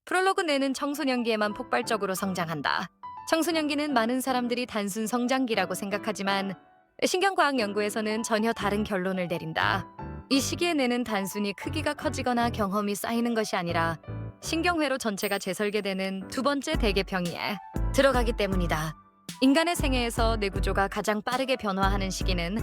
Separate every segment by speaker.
Speaker 1: 프롤로그 뇌는 청소년기에만 폭발적으로 성장한다. 청소년기는 많은 사람들이 단순 성장기라고 생각하지만 신경과학 연구에서는 전혀 다른 결론을 내린다. 이 시기의 뇌는 단순히 크기가 커지거나 경험이 쌓이는 것이 아니라 신경회로 전체가 재설계되는 두 번째 대개평이에 들어가기 때문이다. 인간의 생애에서 뇌 구조가 가장 빠르게 변화하는 시기는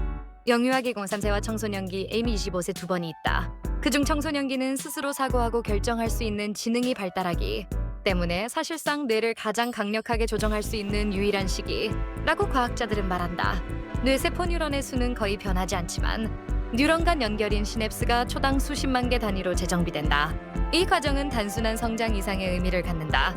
Speaker 1: 영유아기 03세와 청소년기 에이미 25세 두 번이 있다. 그중 청소년기는 스스로 사고하고 결정할 수 있는 지능이 발달하기 때문에 사실상 뇌를 가장 강력하게 조정할 수 있는 유일한 시기라고 과학자들은 말한다. 뇌세포 뉴런의 수는 거의 변하지 않지만 뉴런 간 연결인 시냅스가 초당 수십만 개 단위로 재정비된다. 이 과정은 단순한 성장 이상의 의미를 갖는다.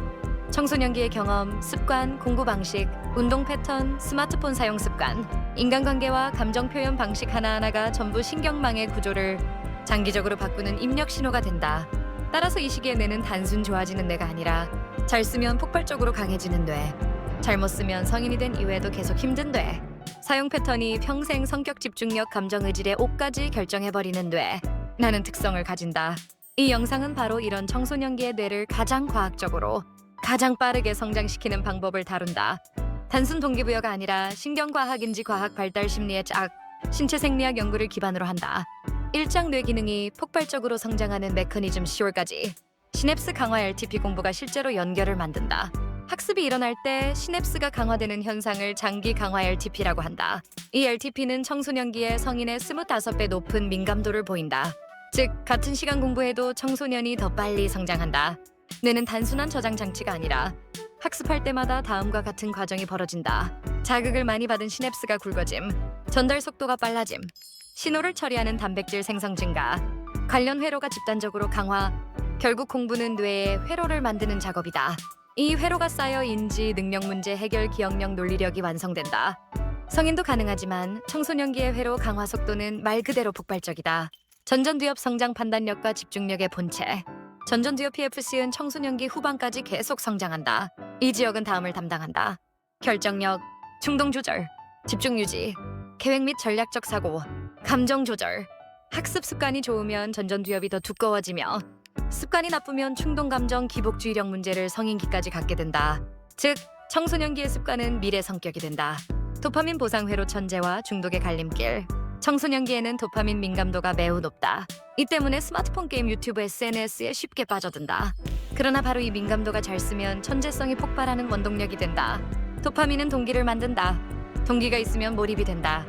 Speaker 1: 청소년기의 경험, 습관, 공부 방식, 운동 패턴, 스마트폰 사용 습관, 인간관계와 감정 표현 방식 하나하나가 전부 신경망의 구조를 장기적으로 바꾸는 입력 신호가 된다. 따라서 이 시기의 뇌는 단순 좋아지는 뇌가 아니라 잘 쓰면 폭발적으로 강해지는 뇌, 잘못 쓰면 성인이 된 이후에도 계속 힘든 뇌, 사용 패턴이 평생 성격 집중력 감정 의지의 5까지 결정해버리는 뇌라는 특성을 가진다. 이 영상은 바로 이런 청소년기의 뇌를 가장 과학적으로 가장 빠르게 성장시키는 방법을 다룬다. 단순 동기부여가 아니라 신경과학인지 과학 발달 심리의 짝, 신체 생리학 연구를 기반으로 한다. 일장 뇌 기능이 폭발적으로 성장하는 메커니즘 10월까지 시냅스 강화 LTP 공부가 실제로 연결을 만든다. 학습이 일어날 때 시냅스가 강화되는 현상을 장기 강화 LTP라고 한다. 이 LTP는 청소년기에 성인의 25배 높은 민감도를 보인다. 즉, 같은 시간 공부해도 청소년이 더 빨리 성장한다. 뇌는 단순한 저장 장치가 아니라 학습할 때마다 다음과 같은 과정이 벌어진다. 자극을 많이 받은 시냅스가 굵어짐, 전달 속도가 빨라짐, 신호를 처리하는 단백질 생성 증가, 관련 회로가 집단적으로 강화, 결국 공부는 뇌에 회로를 만드는 작업이다. 이 회로가 쌓여 인지, 능력 문제 해결, 기억력, 논리력이 완성된다. 성인도 가능하지만 청소년기의 회로 강화 속도는 말 그대로 폭발적이다. 전전두엽 성장 판단력과 집중력의 본체. 전전두엽 PFC은 청소년기 후반까지 계속 성장한다. 이 지역은 다음을 담당한다. 결정력, 충동 조절, 집중 유지, 계획 및 전략적 사고, 감정 조절. 학습 습관이 좋으면 전전두엽이 더 두꺼워지며 습관이 나쁘면 충동 감정, 기복주의력 문제를 성인기까지 갖게 된다. 즉, 청소년기의 습관은 미래 성격이 된다. 도파민 보상 회로 천재와 중독의 갈림길. 청소년기에는 도파민 민감도가 매우 높다. 이 때문에 스마트폰 게임, 유튜브, SNS에 쉽게 빠져든다. 그러나 바로 이 민감도가 잘 쓰면 천재성이 폭발하는 원동력이 된다. 도파민은 동기를 만든다. 동기가 있으면 몰입이 된다.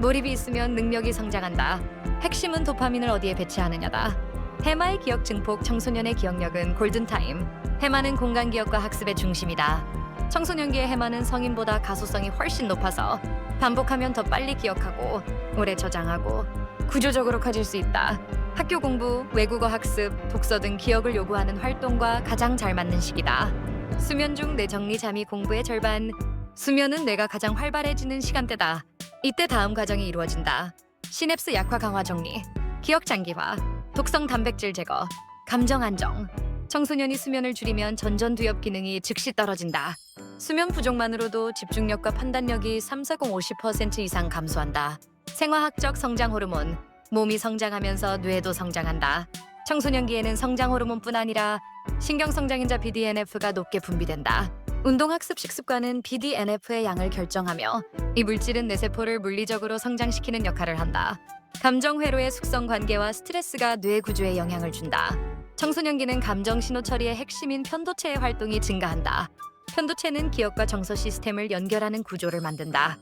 Speaker 1: 몰입이 있으면 능력이 성장한다. 핵심은 도파민을 어디에 배치하느냐다. 해마의 기억 증폭. 청소년의 기억력은 골든타임. 해마는 공간 기억과 학습의 중심이다. 청소년기의 해마는 성인보다 가소성이 훨씬 높아서 반복하면 더 빨리 기억하고 오래 저장하고 구조적으로 커질 수 있다. 학교 공부, 외국어 학습, 독서 등 기억을 요구하는 활동과 가장 잘 맞는 시기다. 수면 중 뇌 정리, 잠이 공부의 절반. 수면은 뇌가 가장 활발해지는 시간대다. 이때 다음 과정이 이루어진다. 시냅스 약화 강화 정리, 기억 장기화, 독성 단백질 제거, 감정 안정. 청소년이 수면을 줄이면 전전두엽 기능이 즉시 떨어진다. 수면 부족만으로도 집중력과 판단력이 3, 40, 50% 이상 감소한다. 생화학적 성장 호르몬. 몸이 성장하면서 뇌도 성장한다. 청소년기에는 성장 호르몬뿐 아니라 신경 성장인자 BDNF가 높게 분비된다. 운동학습 식습관은 BDNF의 양을 결정하며 이 물질은 뇌세포를 물리적으로 성장시키는 역할을 한다. 감정 회로의 숙성 관계와 스트레스가 뇌 구조에 영향을 준다. 청소년기는 감정 신호 처리의 핵심인 편도체의 활동이 증가한다. 편도체는 기억과 정서 시스템을 연결하는 구조를 만든다.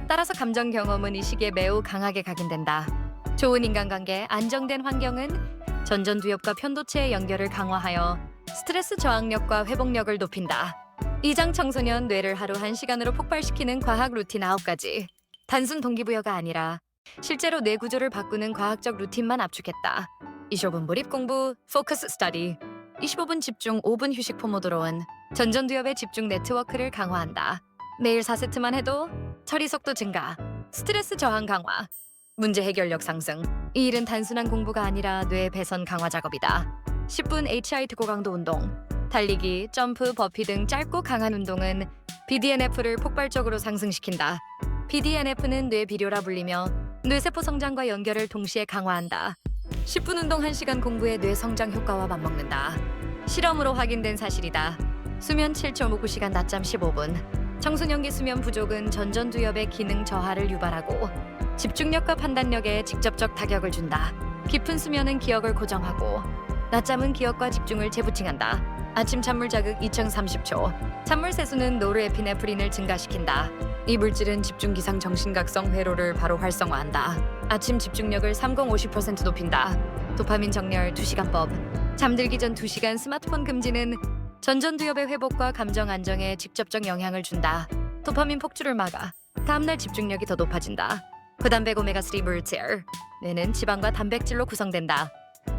Speaker 1: 따라서 감정 경험은 이 시기에 매우 강하게 각인된다. 좋은 인간관계, 안정된 환경은 전전두엽과 편도체의 연결을 강화하여 스트레스 저항력과 회복력을 높인다. 이장 청소년 뇌를 하루 1시간으로 폭발시키는 과학 루틴 9가지. 단순 동기부여가 아니라 실제로 뇌 구조를 바꾸는 과학적 루틴만 압축했다. 25분 몰입 공부, 포커스 스터디. 25분 집중, 5분 휴식 포모도로는 전전두엽의 집중 네트워크를 강화한다. 매일 4세트만 해도 처리 속도 증가, 스트레스 저항 강화, 문제 해결력 상승. 이 일은 단순한 공부가 아니라 뇌 배선 강화 작업이다. 10분 HIIT 고강도 운동, 달리기, 점프, 버피 등 짧고 강한 운동은 BDNF를 폭발적으로 상승시킨다. BDNF는 뇌 비료라 불리며 뇌세포 성장과 연결을 동시에 강화한다. 10분 운동 1시간 공부의 뇌 성장 효과와 맞먹는다. 실험으로 확인된 사실이다. 수면 7.59시간, 낮잠 15분. 청소년기 수면 부족은 전전두엽의 기능 저하를 유발하고 집중력과 판단력에 직접적 타격을 준다. 깊은 수면은 기억을 고정하고 낮잠은 기억과 집중을 재부팅한다. 아침 찬물 자극 2030초. 찬물 세수는 노르에피네프린을 증가시킨다. 이 물질은 집중 기상 정신각성 회로를 바로 활성화한다. 아침 집중력을 30-50% 높인다. 도파민 정렬 2시간법. 잠들기 전 2시간 스마트폰 금지는 전전두엽의 회복과 감정 안정에 직접적 영향을 준다. 도파민 폭주를 막아 다음날 집중력이 더 높아진다. 고단백 오메가3 물질. 뇌는 지방과 단백질로 구성된다.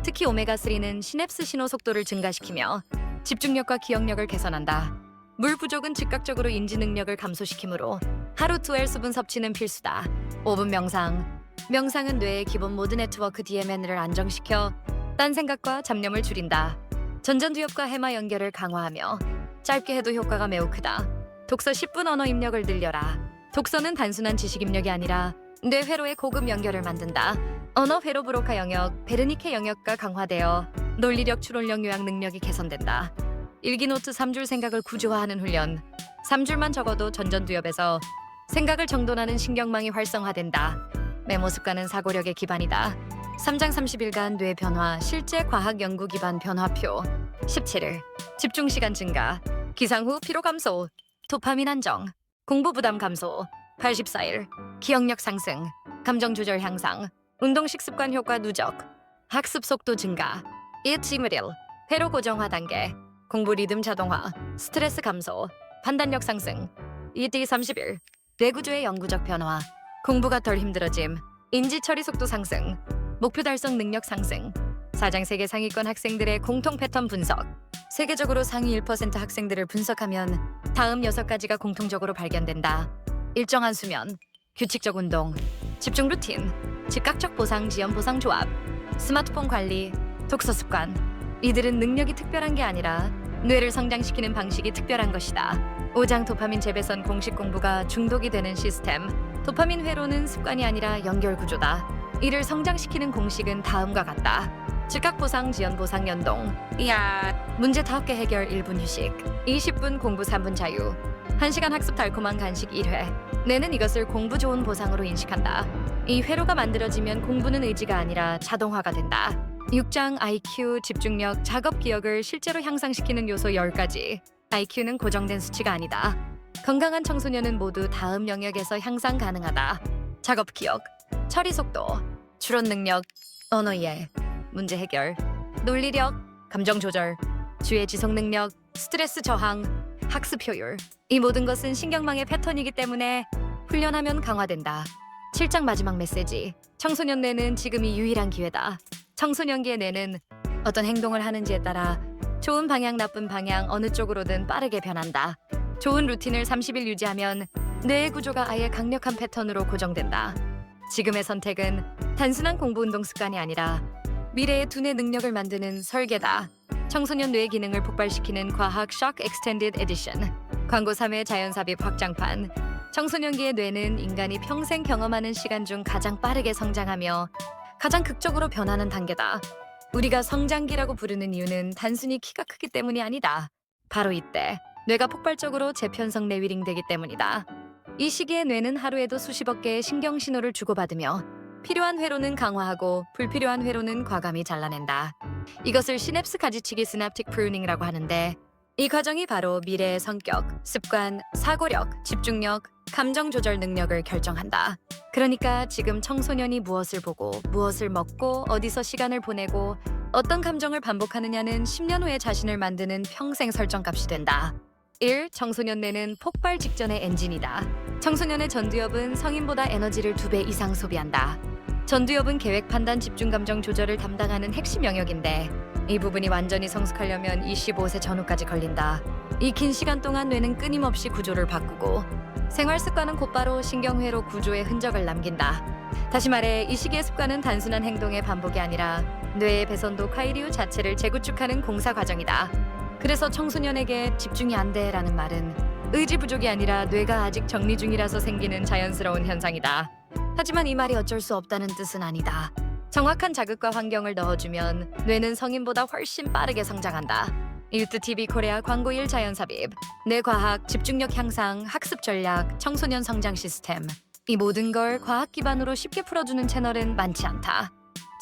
Speaker 1: 특히 오메가3는 시냅스 신호 속도를 증가시키며 집중력과 기억력을 개선한다. 물 부족은 즉각적으로 인지 능력을 감소시키므로 하루 2알 수분 섭취는 필수다. 5분 명상. 명상은 뇌의 기본 모드 네트워크 DMN을 안정시켜 딴 생각과 잡념을 줄인다. 전전두엽과 해마 연결을 강화하며 짧게 해도 효과가 매우 크다. 독서 10분 언어 입력을 늘려라. 독서는 단순한 지식 입력이 아니라 뇌 회로의 고급 연결을 만든다. 언어 회로 브로카 영역, 베르니케 영역과 강화되어 논리력, 추론력, 요약 능력이 개선된다. 일기노트 3줄 생각을 구조화하는 훈련. 3줄만 적어도 전전두엽에서 생각을 정돈하는 신경망이 활성화된다. 메모 습관은 사고력의 기반이다. 3장 30일간 뇌 변화, 실제 과학 연구 기반 변화표. 17일, 집중시간 증가, 기상 후 피로 감소, 도파민 안정, 공부 부담 감소. 84일, 기억력 상승, 감정 조절 향상, 운동식 습관 효과 누적, 학습 속도 증가. 21일, 회로 고정화 단계, 공부 리듬 자동화, 스트레스 감소, 판단력 상승. 2D 30일, 뇌구조의 영구적 변화, 공부가 덜 힘들어짐, 인지 처리 속도 상승, 목표 달성 능력 상승. 4장 세계 상위권 학생들의 공통 패턴 분석. 세계적으로 상위 1% 학생들을 분석하면 다음 6가지가 공통적으로 발견된다. 일정한 수면, 규칙적 운동, 집중 루틴, 즉각적 보상, 지연 보상 조합, 스마트폰 관리, 독서 습관. 이들은 능력이 특별한 게 아니라 뇌를 성장시키는 방식이 특별한 것이다. 5장 도파민 재배선 공식 공부가 중독이 되는 시스템. 도파민 회로는 습관이 아니라 연결 구조다. 이를 성장시키는 공식은 다음과 같다. 즉각 보상, 지연 보상, 연동. 문제 5개 해결 1분 휴식. 20분 공부 3분 자유. 1시간 학습 달콤한 간식 1회. 뇌는 이것을 공부 좋은 보상으로 인식한다. 이 회로가 만들어지면 공부는 의지가 아니라 자동화가 된다. 6장 IQ, 집중력, 작업 기억을 실제로 향상시키는 요소 10가지. IQ는 고정된 수치가 아니다. 건강한 청소년은 모두 다음 영역에서 향상 가능하다. 작업 기억, 처리 속도, 추론 능력, 언어 이해, 문제 해결, 논리력, 감정 조절, 주의 지속 능력, 스트레스 저항, 학습 효율. 이 모든 것은 신경망의 패턴이기 때문에 훈련하면 강화된다. 7장 마지막 메시지. 청소년 뇌는 지금이 유일한 기회다. 청소년기의 뇌는 어떤 행동을 하는지에 따라 좋은 방향, 나쁜 방향 어느 쪽으로든 빠르게 변한다. 좋은 루틴을 30일 유지하면 뇌의 구조가 아예 강력한 패턴으로 고정된다. 지금의 선택은 단순한 공부 운동 습관이 아니라 미래의 두뇌 능력을 만드는 설계다. 청소년 뇌 기능을 폭발시키는 과학 쇼크 익스텐디드 에디션. 광고 3회 자연삽입 확장판. 청소년기의 뇌는 인간이 평생 경험하는 시간 중 가장 빠르게 성장하며 가장 극적으로 변하는 단계다. 우리가 성장기라고 부르는 이유는 단순히 키가 크기 때문이 아니다. 바로 이때 뇌가 폭발적으로 재편성 레위링되기 때문이다. 이 시기에 뇌는 하루에도 수십억 개의 신경 신호를 주고받으며 필요한 회로는 강화하고 불필요한 회로는 과감히 잘라낸다. 이것을 시냅스 가지치기 시냅틱 프루닝이라고 하는데 이 과정이 바로 미래의 성격, 습관, 사고력, 집중력, 감정 조절 능력을 결정한다. 그러니까 지금 청소년이 무엇을 보고 무엇을 먹고 어디서 시간을 보내고 어떤 감정을 반복하느냐는 10년 후에 자신을 만드는 평생 설정값이 된다. 1. 청소년 뇌는 폭발 직전의 엔진이다. 청소년의 전두엽은 성인보다 에너지를 2배 이상 소비한다. 전두엽은 계획, 판단, 집중, 감정 조절을 담당하는 핵심 영역인데 이 부분이 완전히 성숙하려면 25세 전후까지 걸린다. 이 긴 시간 동안 뇌는 끊임없이 구조를 바꾸고 생활 습관은 곧바로 신경회로 구조의 흔적을 남긴다. 다시 말해 이 시기의 습관은 단순한 행동의 반복이 아니라 뇌의 배선도 카이리우 자체를 재구축하는 공사 과정이다. 그래서 청소년에게 집중이 안 돼라는 말은 의지 부족이 아니라 뇌가 아직 정리 중이라서 생기는 자연스러운 현상이다. 하지만 이 말이 어쩔 수 없다는 뜻은 아니다. 정확한 자극과 환경을 넣어주면 뇌는 성인보다 훨씬 빠르게 성장한다. 유튜TV 코리아 광고일 자연 삽입, 내 과학, 집중력 향상, 학습 전략, 청소년 성장 시스템. 이 모든 걸 과학 기반으로 쉽게 풀어주는 채널은 많지 않다.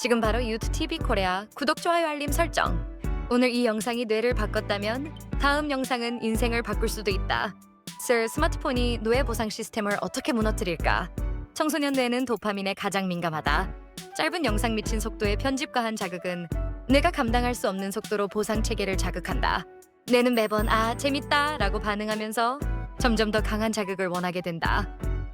Speaker 1: 지금 바로 유튜TV 코리아 구독, 좋아요, 알림 설정. 오늘 이 영상이 뇌를 바꿨다면 다음 영상은 인생을 바꿀 수도 있다. 스마트폰이 뇌 보상 시스템을 어떻게 무너뜨릴까? 청소년 뇌는 도파민에 가장 민감하다. 짧은 영상 미친 속도의 편집과한 자극은 뇌가 감당할 수 없는 속도로 보상 체계를 자극한다. 뇌는 매번 재밌다 라고 반응하면서 점점 더 강한 자극을 원하게 된다.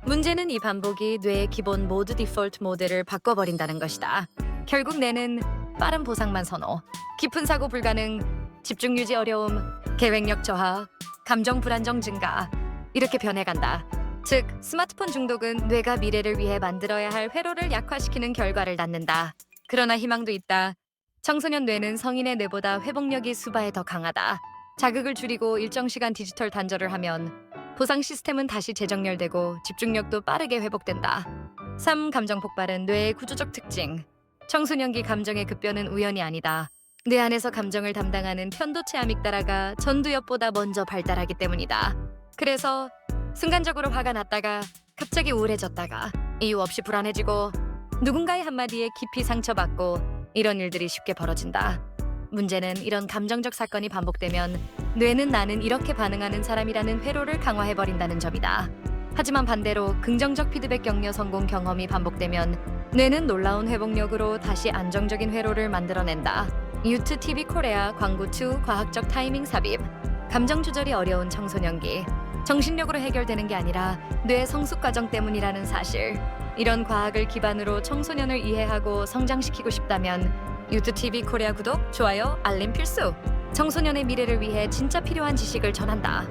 Speaker 1: 문제는 이 반복이 뇌의 기본 모드 디폴트 모드를 바꿔버린다는 것이다. 결국 뇌는 빠른 보상만 선호, 깊은 사고 불가능, 집중 유지 어려움, 계획력 저하, 감정 불안정 증가, 이렇게 변해간다. 즉, 스마트폰 중독은 뇌가 미래를 위해 만들어야 할 회로를 약화시키는 결과를 낳는다. 그러나 희망도 있다. 청소년 뇌는 성인의 뇌보다 회복력이 수배에 더 강하다. 자극을 줄이고 일정 시간 디지털 단절을 하면 보상 시스템은 다시 재정렬되고 집중력도 빠르게 회복된다. 3. 감정 폭발은 뇌의 구조적 특징. 청소년기 감정의 급변은 우연이 아니다. 뇌 안에서 감정을 담당하는 편도체 아믹달라가 전두엽보다 먼저 발달하기 때문이다. 그래서 순간적으로 화가 났다가 갑자기 우울해졌다가 이유 없이 불안해지고 누군가의 한마디에 깊이 상처받고 이런 일들이 쉽게 벌어진다. 문제는 이런 감정적 사건이 반복되면 뇌는 나는 이렇게 반응하는 사람이라는 회로를 강화해버린다는 점이다. 하지만 반대로 긍정적 피드백 격려 성공 경험이 반복되면 뇌는 놀라운 회복력으로 다시 안정적인 회로를 만들어낸다. 유튜TV 코리아 광고 2 과학적 타이밍 삽입. 감정 조절이 어려운 청소년기. 정신력으로 해결되는 게 아니라 뇌 성숙 과정 때문이라는 사실. 이런 과학을 기반으로 청소년을 이해하고 성장시키고 싶다면 유튜TV 코리아 구독, 좋아요, 알림 필수. 청소년의 미래를 위해 진짜 필요한 지식을 전한다.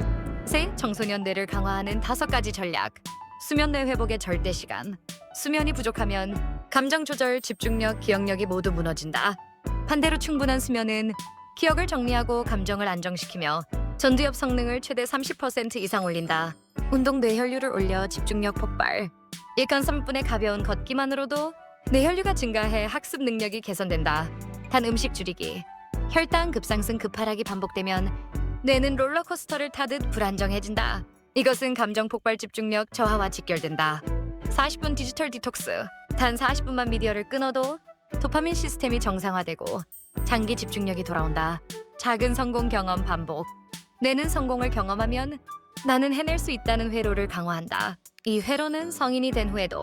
Speaker 1: 세, 청소년 뇌를 강화하는 5가지 전략. 수면 뇌 회복의 절대 시간. 수면이 부족하면 감정 조절, 집중력, 기억력이 모두 무너진다. 반대로 충분한 수면은 기억을 정리하고 감정을 안정시키며 전두엽 성능을 최대 30% 이상 올린다. 운동 뇌혈류를 올려 집중력 폭발. 일간 3분의 가벼운 걷기만으로도 뇌혈류가 증가해 학습 능력이 개선된다. 단 음식 줄이기. 혈당 급상승 급하락이 반복되면 뇌는 롤러코스터를 타듯 불안정해진다. 이것은 감정 폭발, 집중력 저하와 직결된다. 40분 디지털 디톡스. 단 40분만 미디어를 끊어도 도파민 시스템이 정상화되고 장기 집중력이 돌아온다. 작은 성공 경험 반복. 뇌는 성공을 경험하면 나는 해낼 수 있다는 회로를 강화한다. 이 회로는 성인이 된 후에도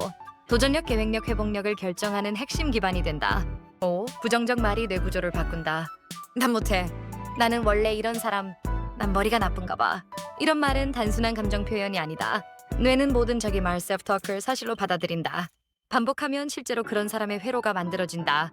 Speaker 1: 도전력, 계획력, 회복력을 결정하는 핵심 기반이 된다. 5. 부정적 말이 뇌 구조를 바꾼다. 난 못해. 나는 원래 이런 사람. 난 머리가 나쁜가 봐. 이런 말은 단순한 감정 표현이 아니다. 뇌는 모든 자기 말 셀프토크를 사실로 받아들인다. 반복하면 실제로 그런 사람의 회로가 만들어진다.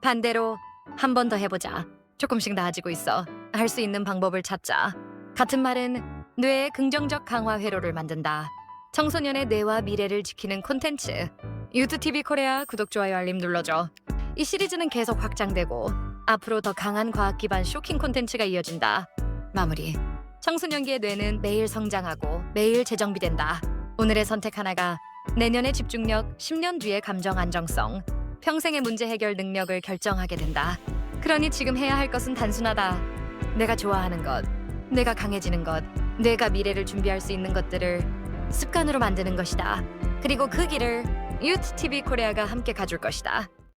Speaker 1: 반대로 한 번 더 해보자. 조금씩 나아지고 있어. 할 수 있는 방법을 찾자. 같은 말은 뇌의 긍정적 강화 회로를 만든다. 청소년의 뇌와 미래를 지키는 콘텐츠. 유튜TV 코리아 구독, 좋아요, 알림 눌러줘. 이 시리즈는 계속 확장되고 앞으로 더 강한 과학 기반 쇼킹 콘텐츠가 이어진다. 마무리. 청소년기의 뇌는 매일 성장하고 매일 재정비된다. 오늘의 선택 하나가 내년의 집중력, 10년 뒤의 감정 안정성, 평생의 문제 해결 능력을 결정하게 된다. 그러니 지금 해야 할 것은 단순하다. 내가 좋아하는 것, 내가 강해지는 것, 내가 미래를 준비할 수 있는 것들을 습관으로 만드는 것이다. 그리고 그 길을 유튜TV 코리아가 함께 가줄 것이다.